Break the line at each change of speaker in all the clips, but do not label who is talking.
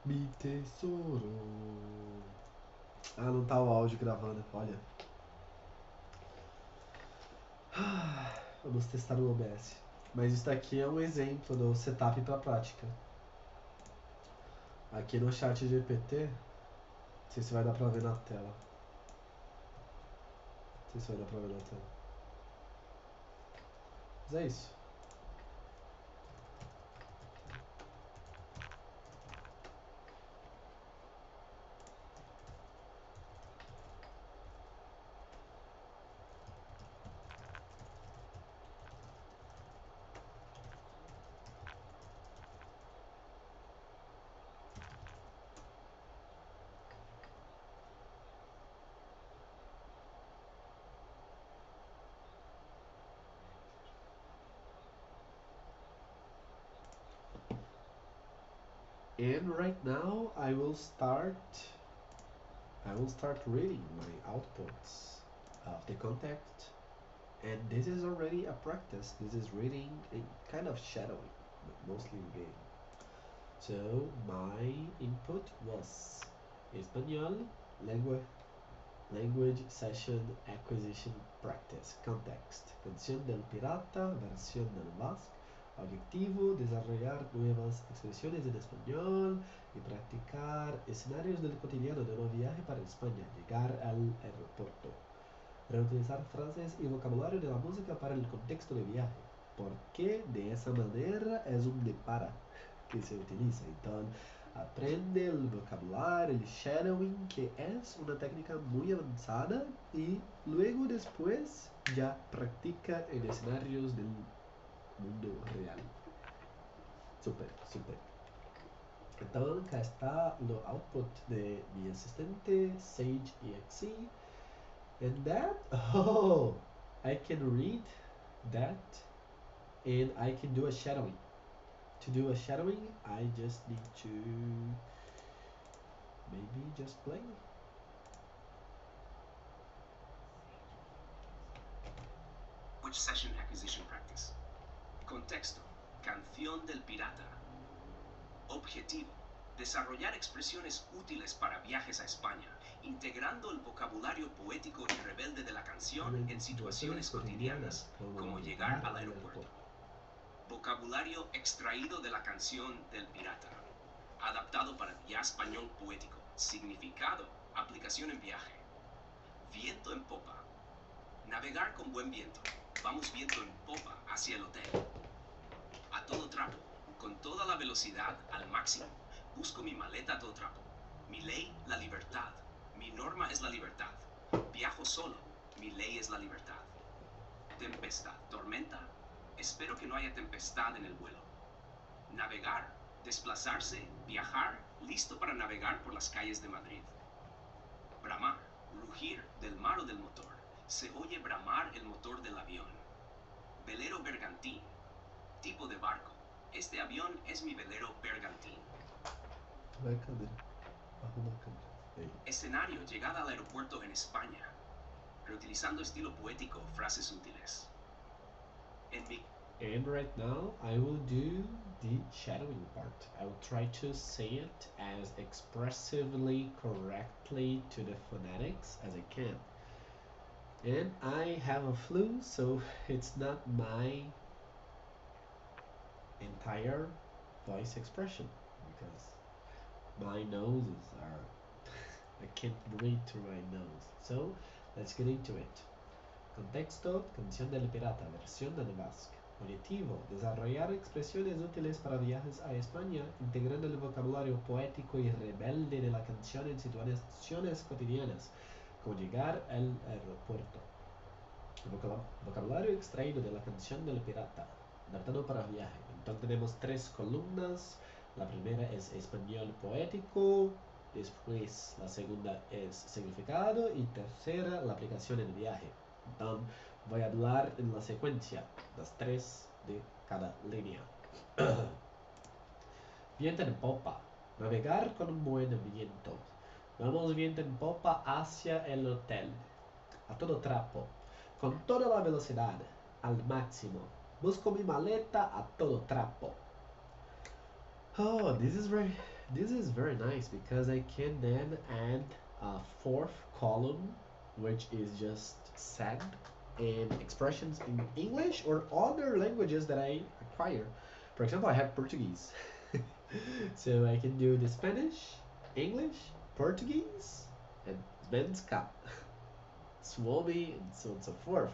Mi tesouro. Ah, não tá o áudio gravando, olha. Vamos testar o OBS. Mas isso daqui é um exemplo do setup para prática. Aqui no chat GPT, não sei se vai dar pra ver na tela. Não sei se vai dar pra ver na tela. Mas é isso. And right now I will start reading my outputs of the context, and this is already a practice. This is reading and kind of shadowing, but mostly reading. So my input was Espanol, language session acquisition practice, context, canción del pirata, versión del Basque, objetivo, desarrollar nuevas expresiones en español y practicar escenarios del cotidiano de un viaje para España, llegar al aeropuerto, reutilizar frases y vocabulario de la música para el contexto de viaje, porque de esa manera es un de para que se utiliza. Entonces, aprende el vocabulario, el shadowing, que es una técnica muy avanzada, y luego después ya practica en escenarios del mundo real. Super, super. Entonces, acá está el output de mi asistente Sage EXE. And that, oh, I can read that and I can do a shadowing. To do a shadowing, I just need to maybe just play.
Which session acquisition practice? Contexto. Canción del pirata. Objetivo. Desarrollar expresiones útiles para viajes a España, integrando el vocabulario poético y rebelde de la canción en situaciones cotidianas, como llegar al aeropuerto. Vocabulario extraído de la canción del pirata. Adaptado para ya español poético. Significado. Aplicación en viaje. Viento en popa. Navegar con buen viento. Vamos viento en popa hacia el hotel. A todo trapo. Con toda la velocidad al máximo. Busco mi maleta a todo trapo. Mi ley, la libertad. Mi norma es la libertad. Viajo solo. Mi ley es la libertad. Tempestad, tormenta. Espero que no haya tempestad en el vuelo. Navegar, desplazarse, viajar, listo para navegar por las calles de Madrid. Bramar, rugir del mar o del motor. Se oye bramar el motor del avión. Velero bergantín. Tipo de barco. Este avión es mi velero bergantín. Escenario, llegada al aeropuerto en España. Reutilizando estilo poético, frases útiles.
And right now I will do the shadowing part. I will try to say it as expressively correctly to the phonetics as I can. And I have a flu, so it's not my entire voice expression, because my noses are I can't breathe through my nose. So let's get into it. Contexto, canción del pirata, versión del Basque. Objetivo, desarrollar expresiones útiles para viajes a España, integrando el vocabulario poético y rebelde de la canción en situaciones cotidianas, como llegar al aeropuerto. Vocabulario extraído de la canción del pirata, adaptado para viaje. Entonces tenemos 3 columnas. La primera es español poético, después la segunda es significado, y tercera la aplicación en viaje. Entonces voy a hablar en la secuencia, las 3 de cada línea. Viento en popa, navegar con un buen viento. Vamos viento en popa hacia el hotel, a todo trapo, con toda la velocidad, al máximo. Busco mi maleta a todo trapo. Oh, this is very, This is very nice because I can then add a fourth column, which is just send and expressions in English or other languages that I acquire. For example, I have Portuguese. So I can do the Spanish, English, Portuguese, and Svenska, Suomi, and so on and so forth.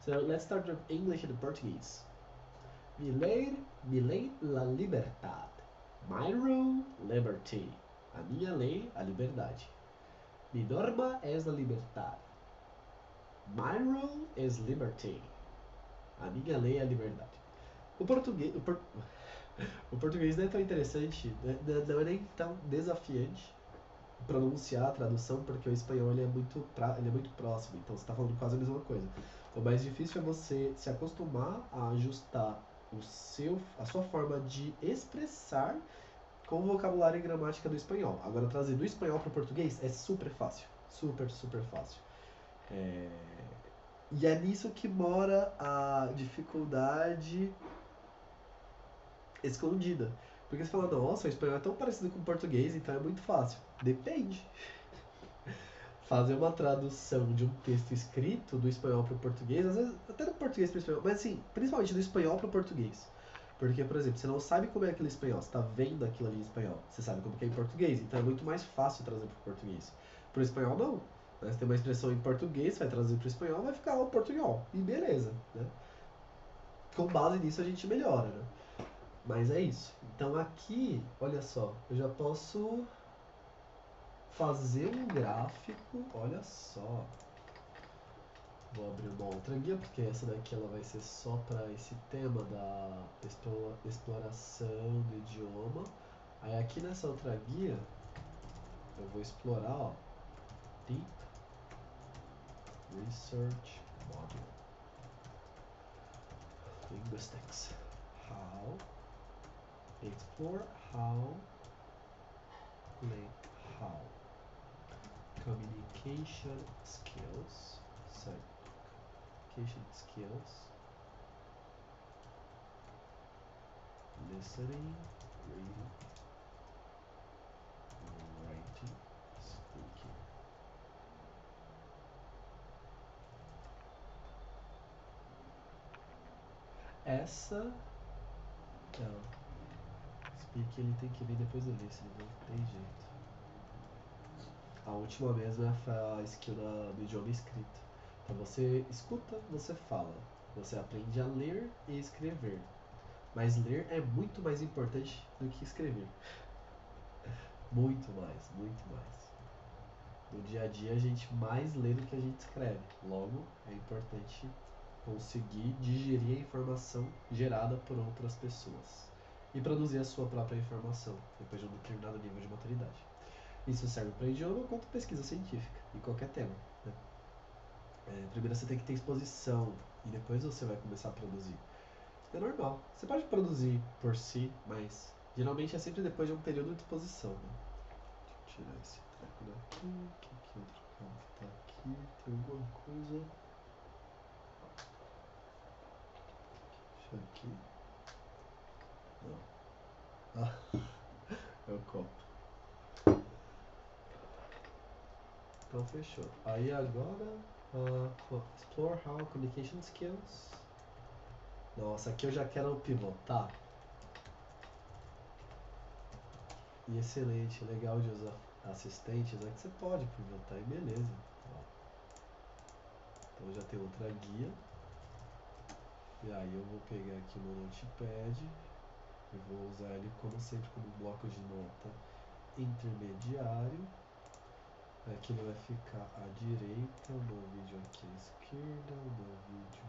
So let's start with English and Portuguese. Mi lei la libertad. My rule, liberty. A minha lei, a liberdade. Mi norma es la libertad. My rule is liberty. A minha lei é a liberdade. O português, o português não é tão interessante, não é nem tão desafiante pronunciar a tradução, porque o espanhol ele é muito próximo, então você está falando quase a mesma coisa. O mais difícil é você se acostumar a ajustar a sua forma de expressar com o vocabulário e gramática do espanhol. Agora, trazer do espanhol para o português é super fácil. Super, super fácil. E é nisso que mora a dificuldade escondida. Porque você fala, nossa, o espanhol é tão parecido com o português, então é muito fácil. Depende. Fazer uma tradução de um texto escrito do espanhol para o português, às vezes até do português para o espanhol, mas assim, principalmente do espanhol para o português. Porque, por exemplo, você não sabe como é aquele espanhol, você está vendo aquilo ali em espanhol, você sabe como que é em português, então é muito mais fácil trazer para o português. Para o espanhol, não. Né? Você tem uma expressão em português, vai trazer para o espanhol, vai ficar o portunhol, e beleza. Né? Com base nisso a gente melhora, né? Mas é isso. Então aqui, olha só, eu já posso fazer um gráfico, olha só. Vou abrir uma outra guia, porque essa daqui ela vai ser só para esse tema da exploração do idioma. Aí aqui nessa outra guia, eu vou explorar, ó, Deep Research Module. Linguistics. How, explore how, communication skills, listening, reading, writing, speaking. Essa não. Speak ele tem que vir depois do listening, não tem jeito. A última mesmo é a skill do idioma escrito. Então você escuta, você fala. Você aprende a ler e escrever. Mas ler é muito mais importante do que escrever. Muito mais, muito mais. No dia a dia a gente mais lê do que a gente escreve. Logo, é importante conseguir digerir a informação gerada por outras pessoas e produzir a sua própria informação depois de um determinado nível de maturidade. Isso serve para idioma quanto pesquisa científica e qualquer tema. Né? Primeiro você tem que ter exposição e depois você vai começar a produzir. É normal. Você pode produzir por si, mas geralmente é sempre depois de um período de exposição. Né? Deixa eu tirar esse treco daqui. Que outro campo tá aqui? Tem alguma coisa? Deixa aqui. Não. Ah, é o copo. Então fechou. Aí agora, explore how communication skills. Nossa, aqui eu já quero pivotar. E excelente, legal de usar assistentes, é que você pode pivotar e beleza. Ó. Então já tem outra guia. E aí eu vou pegar aqui o meu notepad e vou usar ele como sempre como um bloco de nota intermediário. Aqui ele vai ficar à direita, o meu vídeo aqui à esquerda, o meu vídeo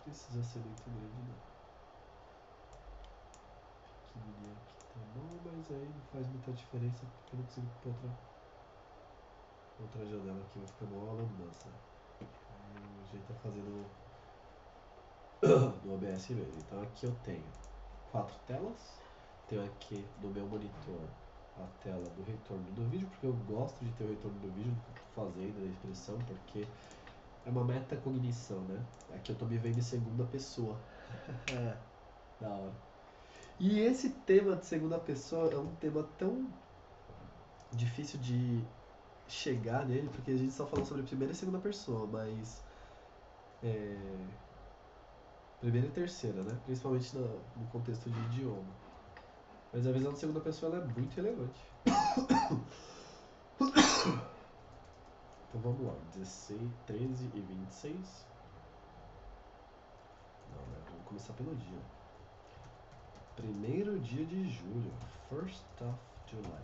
precisa ser muito grande não. Pequenininho aqui tá bom, mas aí não faz muita diferença porque eu não consigo pôr outra janela aqui, vai ficar uma lambança. Aí a gente tá fazendo no OBS mesmo. Então aqui eu tenho 4 telas, tenho aqui no meu monitor a tela do retorno do vídeo, porque eu gosto de ter o retorno do vídeo do que eu tô fazendo, da expressão, porque é uma metacognição, né? Aqui eu tô me vendo em segunda pessoa. Da hora. E esse tema de segunda pessoa é um tema tão difícil de chegar nele, porque a gente só falou sobre primeira e segunda pessoa, mas primeira e terceira, né? Principalmente no contexto de idioma. Mas a visão de segunda pessoa ela é muito relevante. Então vamos lá, 16, 13 e 26. Não, né? Vamos começar pelo dia. Primeiro dia de julho, 1st of July.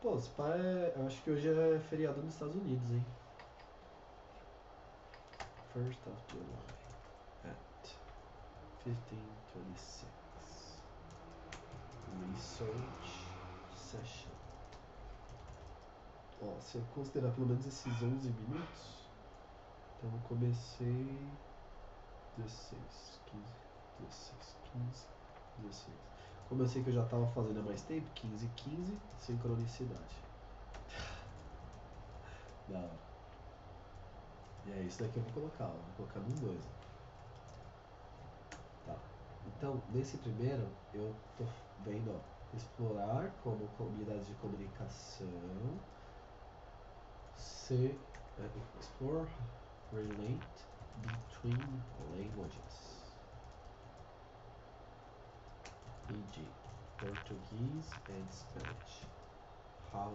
Pô, esse pai eu acho que hoje é feriado nos Estados Unidos, hein? 1st of July at 15:26. Research session. Ó, se eu considerar pelo menos esses 11 minutos, então eu comecei 16, 15, 16, 15, 16. Como eu sei que eu já estava fazendo há mais tempo, 15, 15, sincronicidade. Da hora. E é isso daqui eu vou colocar, ó. Vou colocar nos dois. Ó. Tá. Então, nesse primeiro, eu tô vendo, ó, explorar como comunidades de comunicação, explore, relate between languages, e.g. Portuguese and Spanish. How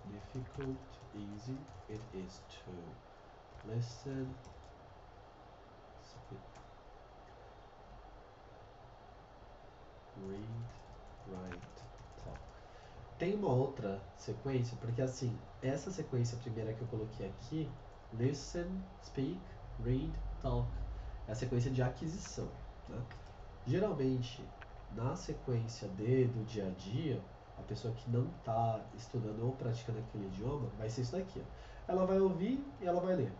difficult, easy it is to listen, speak, read, write, talk. Tem uma outra sequência, porque assim, essa sequência primeira que eu coloquei aqui, listen, speak, read, talk, é a sequência de aquisição, né? Geralmente, na sequência do dia a dia, a pessoa que não está estudando ou praticando aquele idioma, vai ser isso daqui, ó. Ela vai ouvir e ela vai ler.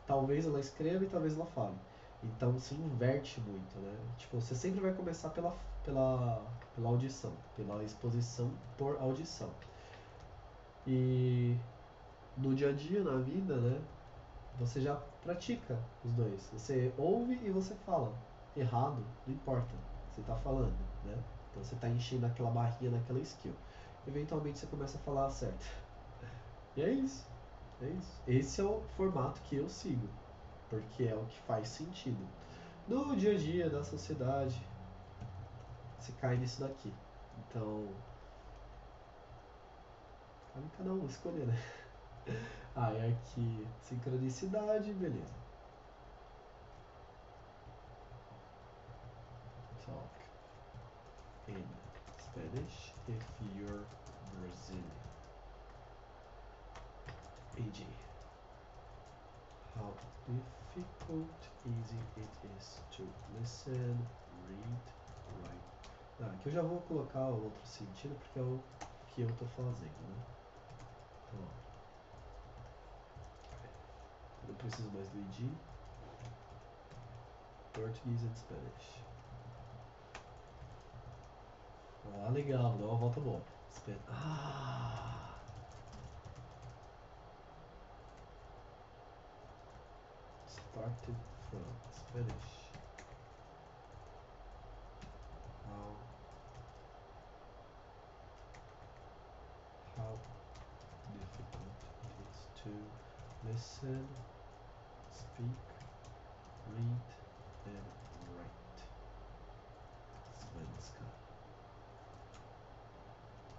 Talvez ela escreva e talvez ela fale. Então se inverte muito, né? Tipo, você sempre vai começar pela audição, pela exposição por audição. E no dia a dia, na vida, né? Você já pratica os dois. Você ouve e você fala. Errado, não importa. Você tá falando, né? Então você tá enchendo aquela barrinha naquela skill. Eventualmente você começa a falar certo. E é isso. É isso. Esse é o formato que eu sigo. Porque é o que faz sentido. No dia a dia da sociedade, você cai nisso daqui. Então, cabe cada um escolher, né? Ah, é aqui sincronicidade, beleza. Talk in Spanish if you're Brazilian. AG. How difficult, easy it is to listen, read, write. Aqui eu já vou colocar o outro sentido porque é o que eu tô fazendo, né? Então, ó. Não preciso mais do ID. Portuguese and Spanish. Ah, legal, dá uma volta boa. Started from Spanish. How difficult it is to listen, speak, read, and write. Svenska.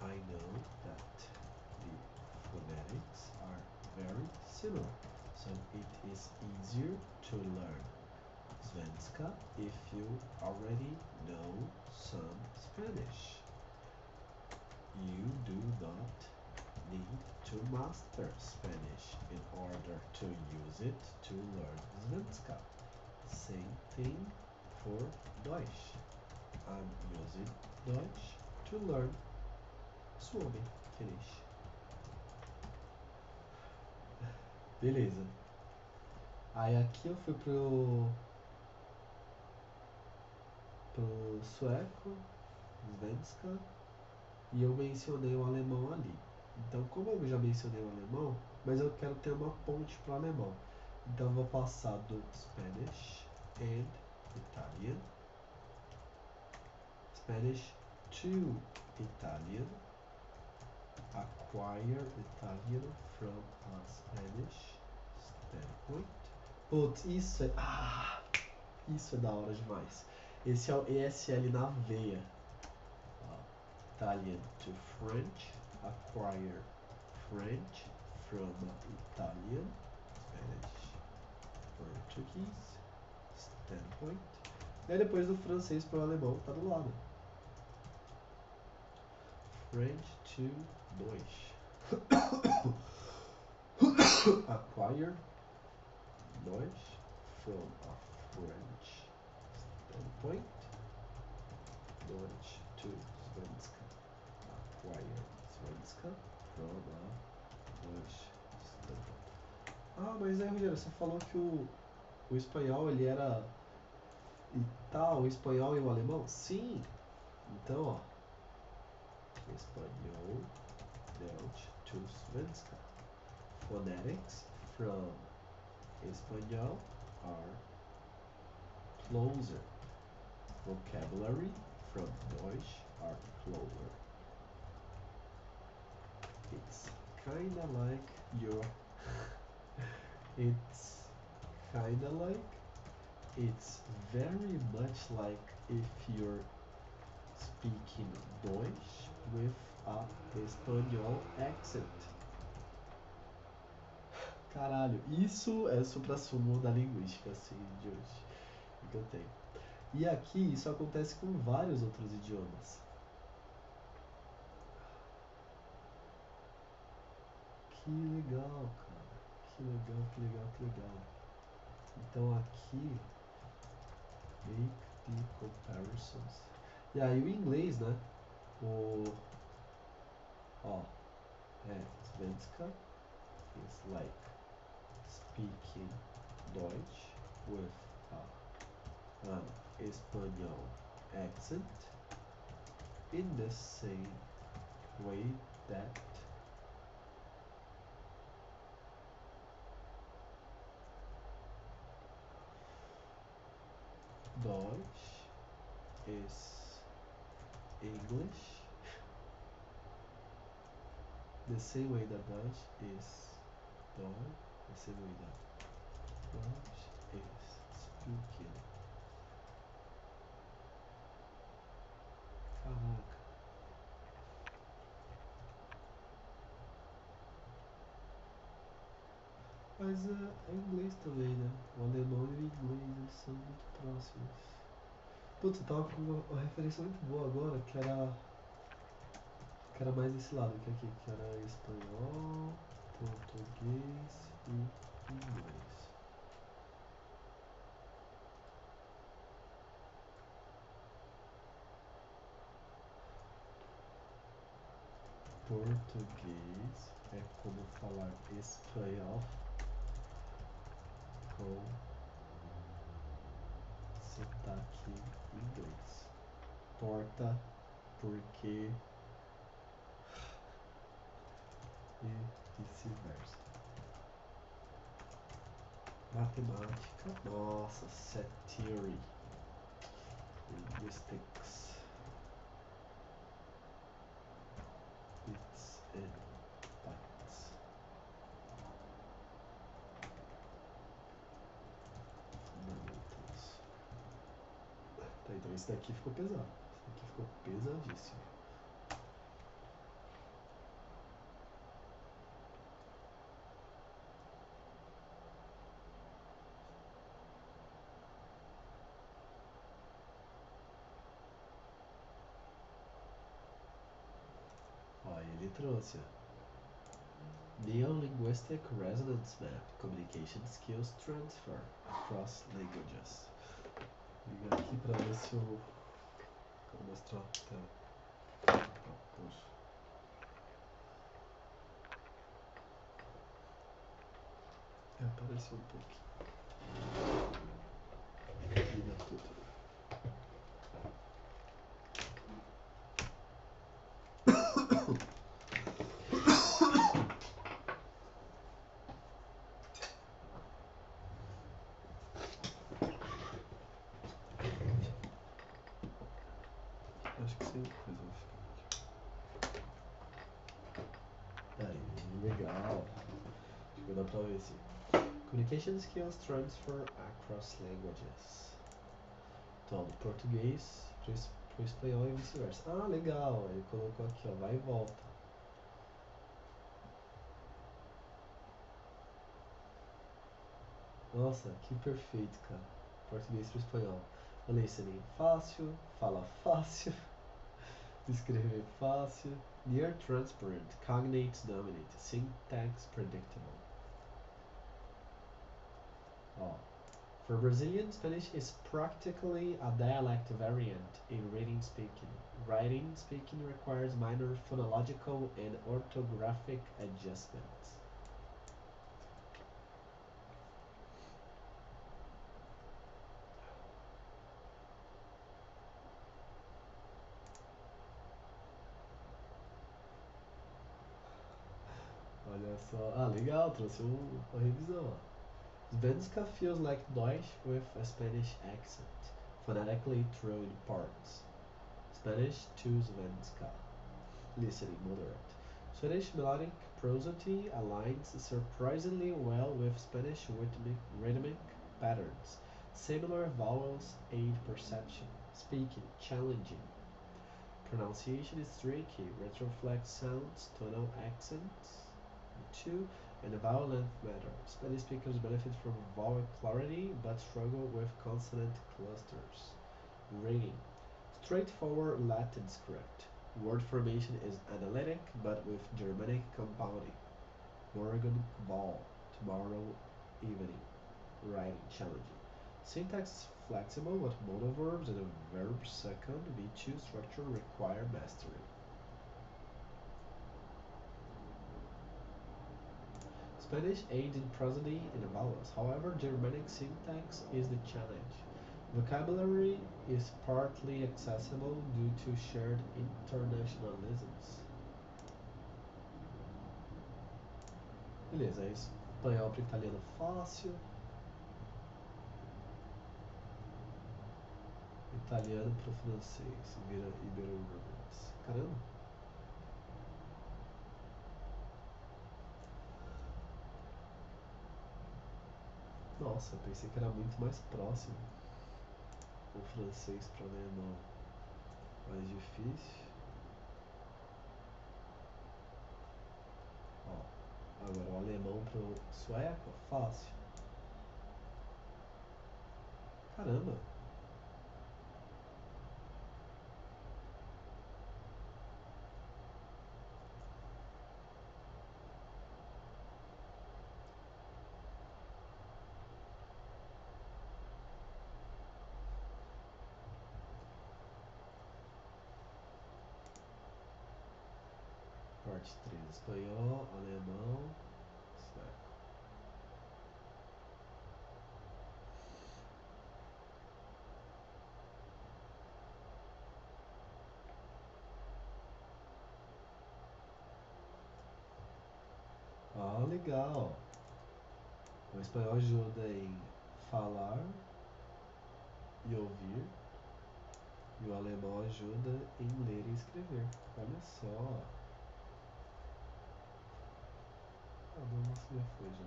I know that the phonetics are very similar, so it is easier to learn Svenska if you already know some Spanish. You do not need to master Spanish in order to use it to learn Svenska. Same thing for Deutsch. I'm using Deutsch to learn Finnish. Beleza. Aí aqui eu fui pro sueco, Svenska, e eu mencionei o alemão ali. Então, como eu já mencionei o alemão, mas eu quero ter uma ponte para o alemão. Então, eu vou passar do Spanish and Italian Spanish to Italian. Acquire Italian from a Spanish standpoint. Putz, isso é da hora demais. Esse é o ESL na veia. Italian to French. Acquire French from Italian, Spanish, Portuguese standpoint. E aí depois do francês para o alemão tá do lado. French to Deutsch. Acquire Deutsch from a French standpoint. Deutsch to Svenska. Acquire Svenska from a Deutsch standpoint. Mas aí, Rogério, você falou que o espanhol ele era o espanhol e o alemão? Sim. Então, ó, espanhol, Deutsch to Svenska. Phonetics from espanhol are closer. Vocabulary from Deutsch are closer. It's kinda like it's very much like if you're speaking Deutsch with a espanhol accent. Caralho, isso é o supra-sumo da linguística, assim, de hoje, que eu tenho. E aqui isso acontece com vários outros idiomas. Que legal, cara. Que legal. Então aqui, make the comparisons. E aí o inglês, né? Svenska is like speaking Deutsch with an espanhol accent in the same way that Deutsch is English, the same way that Deutsch is the same way that Deutsch is speaking. Caraca. Mas é inglês também, né? O alemão e o inglês eles são muito próximos. Putz, eu tava com uma referência muito boa agora, que era mais desse lado, que era espanhol, português e inglês. Português é como falar espanhol com sotaque inglês. Porta, porque e vice-versa. Matemática, nossa, set theory, linguistics, bits and bytes, fundamentals. Tá, então esse daqui ficou pesado, esse daqui ficou pesadíssimo. Ele trouxe Neolinguistic Resonance Map, Communication Skills Transfer Across Languages. Vou ligar aqui para ver se eu vou mostrar a tela. Apareceu um pouquinho. Liga tudo. Legal. Acho que dá pra ver sim. Communication skills transfer across languages. Então, do português pro espanhol e vice-versa. Ah, legal. Ele colocou aqui, ó, vai e volta. Nossa, que perfeito, cara. Português pro espanhol. Listening fácil, fala fácil, escrever fácil. Near transparent, cognates dominant, syntax predictable. Ó, for Brazilian, Spanish is practically a dialect variant in reading speaking. Writing speaking requires minor phonological and orthographic adjustments. Olha só. Ah, legal, trouxe uma revisão. Ó. Svenska feels like Deutsch with a Spanish accent, phonetically thrown in parts. Spanish to Svenska. Listening moderate. Swedish melodic prosody aligns surprisingly well with Spanish rhythmic patterns. Similar vowels aid perception. Speaking challenging. Pronunciation is tricky. Retroflex sounds, tonal accents. 2. And the vowel length matter. Spanish speakers benefit from vowel clarity but struggle with consonant clusters. Reading. Straightforward Latin script. Word formation is analytic but with Germanic compounding. Morgan ball. Tomorrow evening. Writing challenging. Syntax is flexible but modal verbs and a verb second V2 structure require mastery. Spanish aids in prosody and vowels. However, Germanic syntax is the challenge. Vocabulary is partly accessible due to shared internationalisms. Beleza, é espanhol para italiano fácil. Italiano para francês, vira Ibero-Romance. Caramba! Nossa, pensei que era muito mais próximo. O francês para alemão mais difícil. Ó, agora o alemão pro sueco, fácil. Caramba! Parte 3, espanhol, alemão, sueco. Ah, legal. O espanhol ajuda em falar e ouvir. E o alemão ajuda em ler e escrever. Olha só. Ah, não, você já foi já.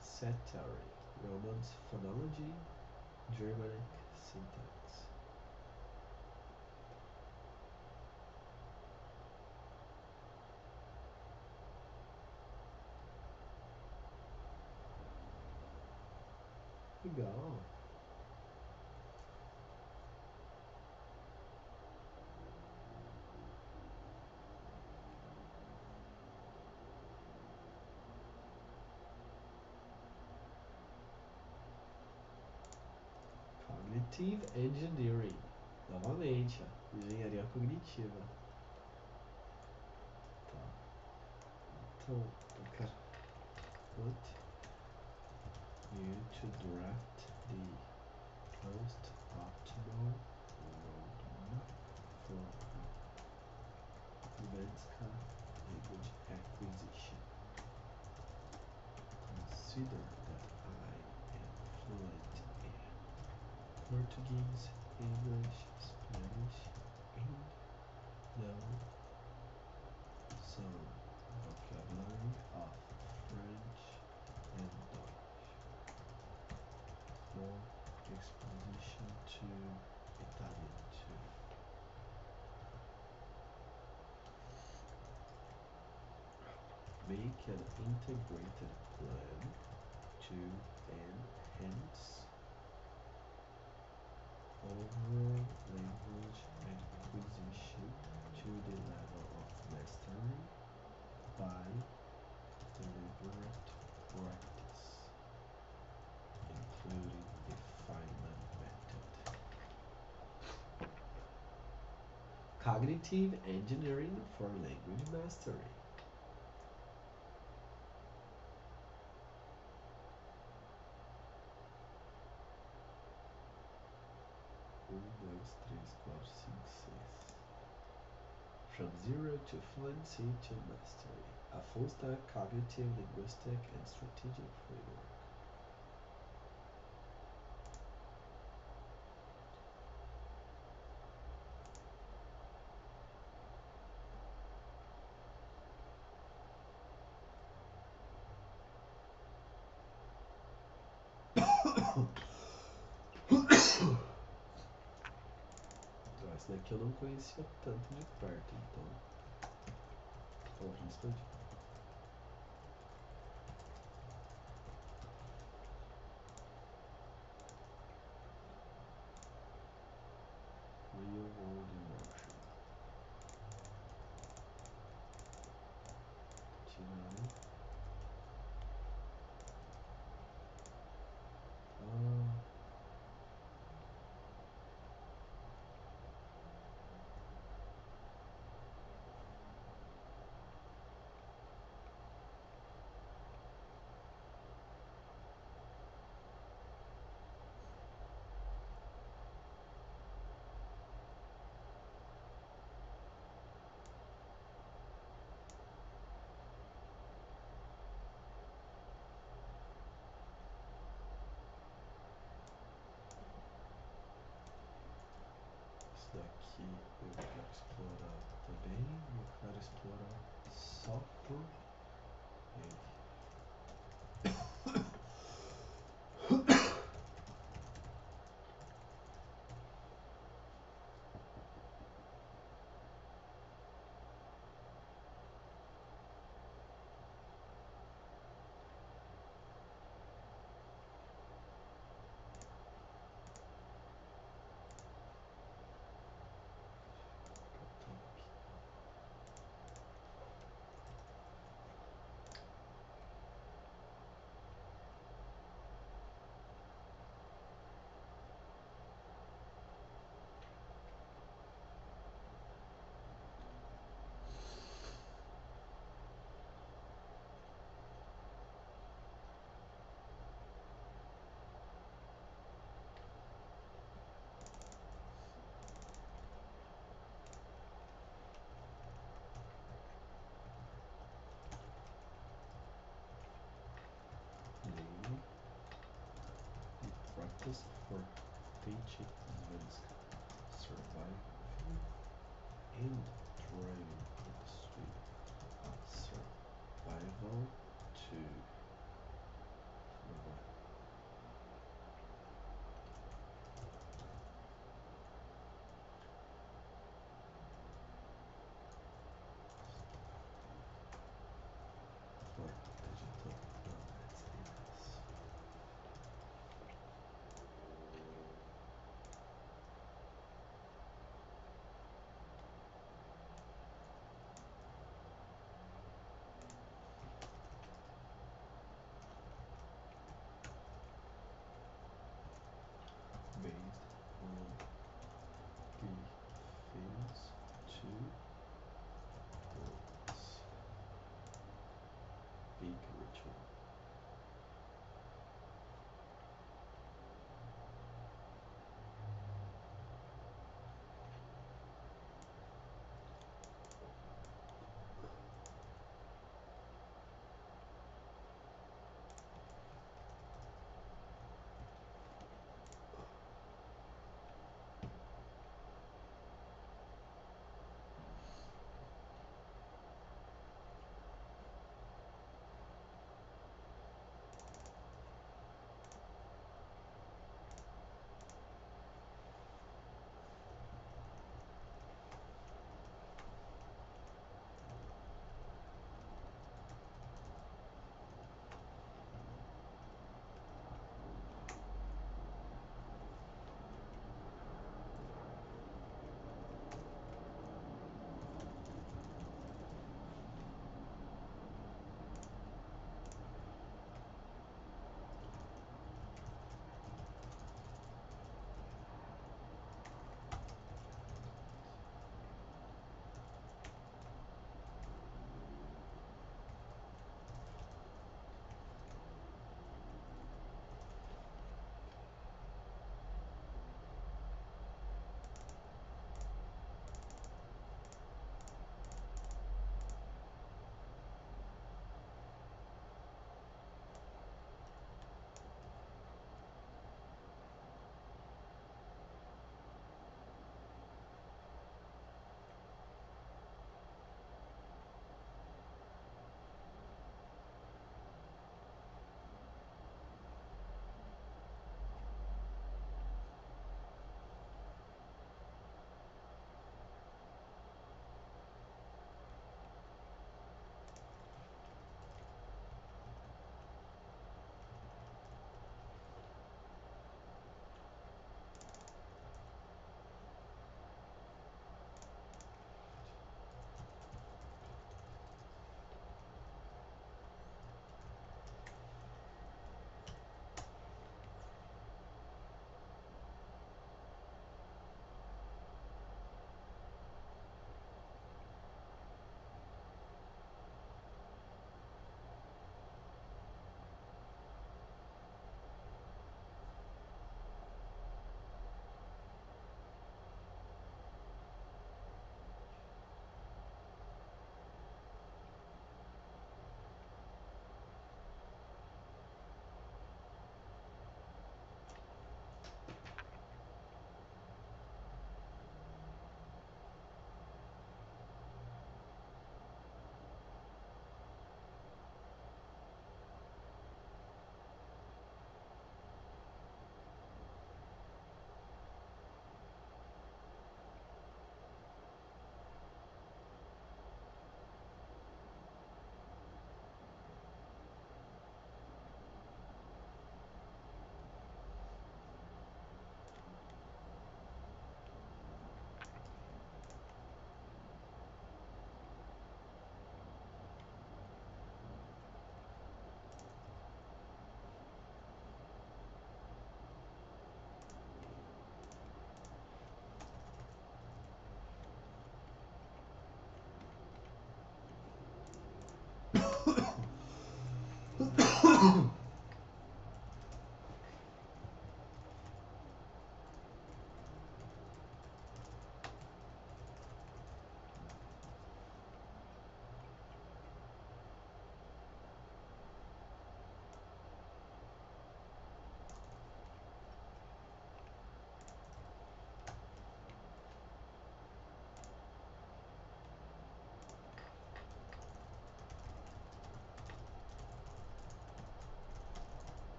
Satire, Romance phonology, Germanic syntax. Legal. Cognitive Engineering. Novamente, ó, engenharia cognitiva. Tá. Então, eu quero put you to draft the most optimal roadmap for Svenska language acquisition. Consider that I am fluent in Portuguese, English, Spanish and know some vocabulary of French and Dutch. For exposition to Italian too. Make an integrated plan to enhance overall language acquisition to the level of mastery by deliberate practice, including the Feynman method. Cognitive engineering for language mastery. Dois, três, quatro, cinco, seis. From zero to fluency to mastery. A full stack cognitive, linguistic, and strategic framework. Essa daqui eu não conhecia tanto de perto, então vou falar bastante. Real world emotion. Tirando. Daqui eu quero explorar também, eu quero explorar só por ele. Practice for teaching svenska, surviving and thriving industry of survival to for digital nomads in us.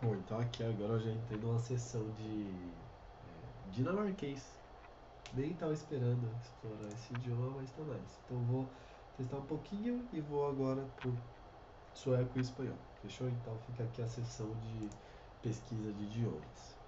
Bom, então aqui agora eu já entrei numa sessão de dinamarquês. Nem estava esperando explorar esse idioma, mas tá mais. Então vou testar um pouquinho e vou agora pro sueco e espanhol. Fechou? Então fica aqui a sessão de pesquisa de idiomas.